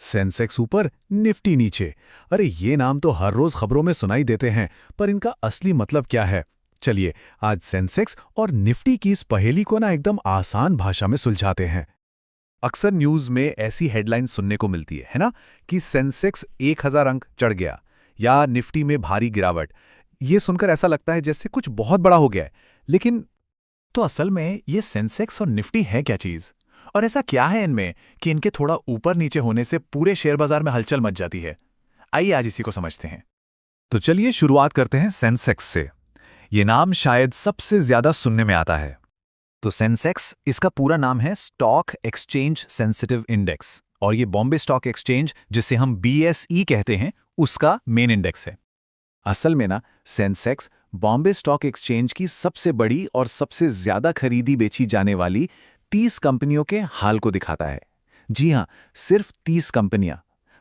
Sensex ऊपर, Nifty नीचे। अरे ये नाम तो हर रोज खबरों में सुनाई देते हैं, पर इनका असली मतलब क्या है? चलिए आज सेंसेक्स और निफ्टी की इस पहेली को ना एकदम आसान भाषा में सुलझाते हैं। अक्सर न्यूज में ऐसी हेडलाइन सुनने को मिलती है ना, कि सेंसेक्स 1000 अंक चढ़ गया या निफ्टी में भारी गिरावट। ये सुनकर ऐसा लगता है जैसे कुछ बहुत बड़ा हो गया है। लेकिन तो असल में ये सेंसेक्स और निफ्टी है क्या चीज? और ऐसा क्या है इनमें कि इनके थोड़ा ऊपर नीचे होने से पूरे शेयर बाजार में हलचल मच जाती है? आइए आज इसी को समझते हैं। तो चलिए शुरुआत करते हैं सेंसेक्स से। ये नाम शायद सबसे ज्यादा सुनने में आता है। तो सेंसेक्स, इसका पूरा नाम है स्टॉक एक्सचेंज सेंसिटिव इंडेक्स, और ये बॉम्बे स्टॉक एक्सचेंज, जिसे हम BSE कहते हैं, उसका मेन इंडेक्स है। असल में ना सेंसेक्स बॉम्बे स्टॉक एक्सचेंज की सबसे बड़ी और सबसे ज्यादा खरीदी बेची जाने वाली 30 कंपनियों के हाल को दिखाता है। जी हाँ, सिर्फ 30 कंपनियां।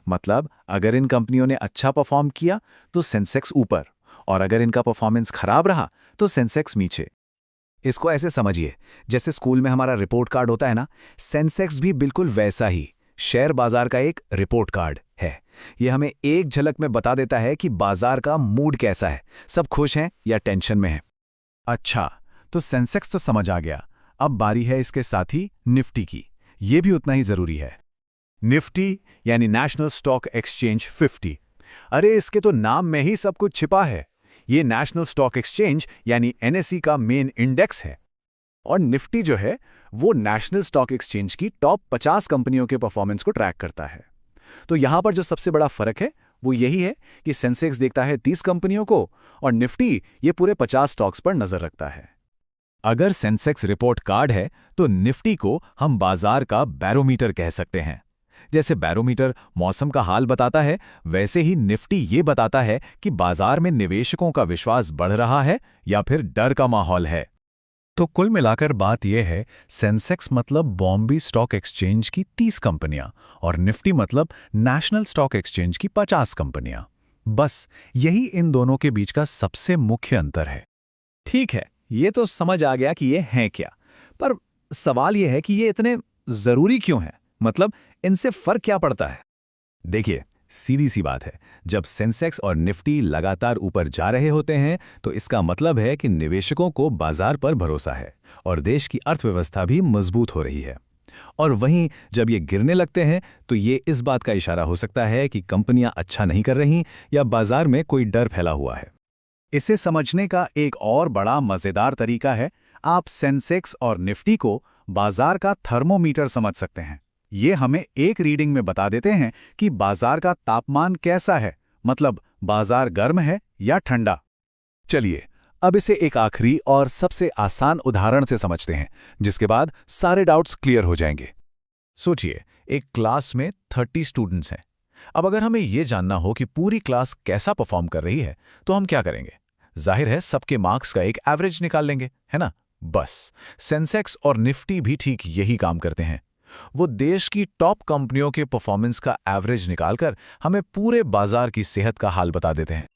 मतलब अगर इन कंपनियों ने अच्छा परफॉर्म किया तो सेंसेक्स ऊपर, और अगर इनका परफॉर्मेंस खराब रहा तो सेंसेक्स नीचे। इसको ऐसे समझिए, जैसे स्कूल में हमारा रिपोर्ट कार्ड होता है ना, सेंसेक्स भी बिल्कुल वैसा ही शेयर बाजार का एक रिपोर्ट कार्ड है। यह हमें एक झलक में बता देता है कि बाजार का मूड कैसा है, सब खुश हैं या टेंशन में हैं। अच्छा, तो सेंसेक्स तो समझ आ गया। अब बारी है इसके साथी निफ्टी की। ये भी उतना ही जरूरी है। निफ्टी यानी नेशनल स्टॉक एक्सचेंज 50। अरे इसके तो नाम में ही सब कुछ छिपा है। ये नेशनल स्टॉक एक्सचेंज यानी NSE का मेन इंडेक्स है। और निफ्टी जो है वो नेशनल स्टॉक एक्सचेंज की टॉप 50 कंपनियों के परफॉर्मेंस को ट्रैक करता है। तो यहां पर जो सबसे बड़ा फर्क है वो यही है कि सेंसेक्स देखता है 30 कंपनियों को और निफ्टी ये पूरे 50 स्टॉक्स पर नजर रखता है। अगर सेंसेक्स रिपोर्ट कार्ड है तो निफ्टी को हम बाजार का बैरोमीटर कह सकते हैं। जैसे बैरोमीटर मौसम का हाल बताता है, वैसे ही निफ्टी ये बताता है कि बाजार में निवेशकों का विश्वास बढ़ रहा है या फिर डर का माहौल है। तो कुल मिलाकर बात यह है, सेंसेक्स मतलब बॉम्बे स्टॉक एक्सचेंज की 30 कंपनियां और निफ्टी मतलब नेशनल स्टॉक एक्सचेंज की 50 कंपनियां। बस यही इन दोनों के बीच का सबसे मुख्य अंतर है। ठीक है, ये तो समझ आ गया कि ये हैं क्या, पर सवाल ये है कि ये इतने जरूरी क्यों हैं? मतलब इनसे फर्क क्या पड़ता है? देखिए, सीधी सी बात है, जब सेंसेक्स और निफ्टी लगातार ऊपर जा रहे होते हैं तो इसका मतलब है कि निवेशकों को बाजार पर भरोसा है और देश की अर्थव्यवस्था भी मजबूत हो रही है। और वहीं जब ये गिरने लगते हैं तो ये इस बात का इशारा हो सकता है कि कंपनियां अच्छा नहीं कर रही या बाजार में कोई डर फैला हुआ है। इसे समझने का एक और बड़ा मजेदार तरीका है, आप सेंसेक्स और निफ्टी को बाजार का थर्मोमीटर समझ सकते हैं। ये हमें एक रीडिंग में बता देते हैं कि बाजार का तापमान कैसा है, मतलब बाजार गर्म है या ठंडा। चलिए अब इसे एक आखिरी और सबसे आसान उदाहरण से समझते हैं, जिसके बाद सारे डाउट्स क्लियर हो जाएंगे। सोचिए, एक क्लास में 30 स्टूडेंट्स हैं। अब अगर हमें यह जानना हो कि पूरी क्लास कैसा परफॉर्म कर रही है तो हम क्या करेंगे? जाहिर है सबके मार्क्स का एक एवरेज निकाल लेंगे, है ना? बस सेंसेक्स और निफ्टी भी ठीक यही काम करते हैं। वो देश की टॉप कंपनियों के परफॉर्मेंस का एवरेज निकालकर हमें पूरे बाजार की सेहत का हाल बता देते हैं।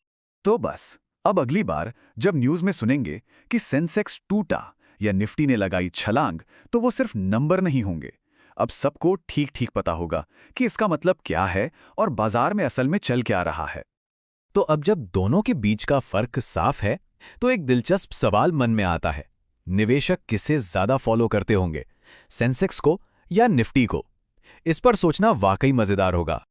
तो बस अब अगली बार जब न्यूज में सुनेंगे कि सेंसेक्स टूटा या निफ्टी ने लगाई छलांग, तो वो सिर्फ नंबर नहीं होंगे। अब सबको ठीक ठीक पता होगा कि इसका मतलब क्या है और बाजार में असल में चल क्या रहा है। तो अब जब दोनों के बीच का फर्क साफ है तो एक दिलचस्प सवाल मन में आता है, निवेशक किसे ज्यादा फॉलो करते होंगे, सेंसेक्स को या निफ्टी को? इस पर सोचना वाकई मजेदार होगा।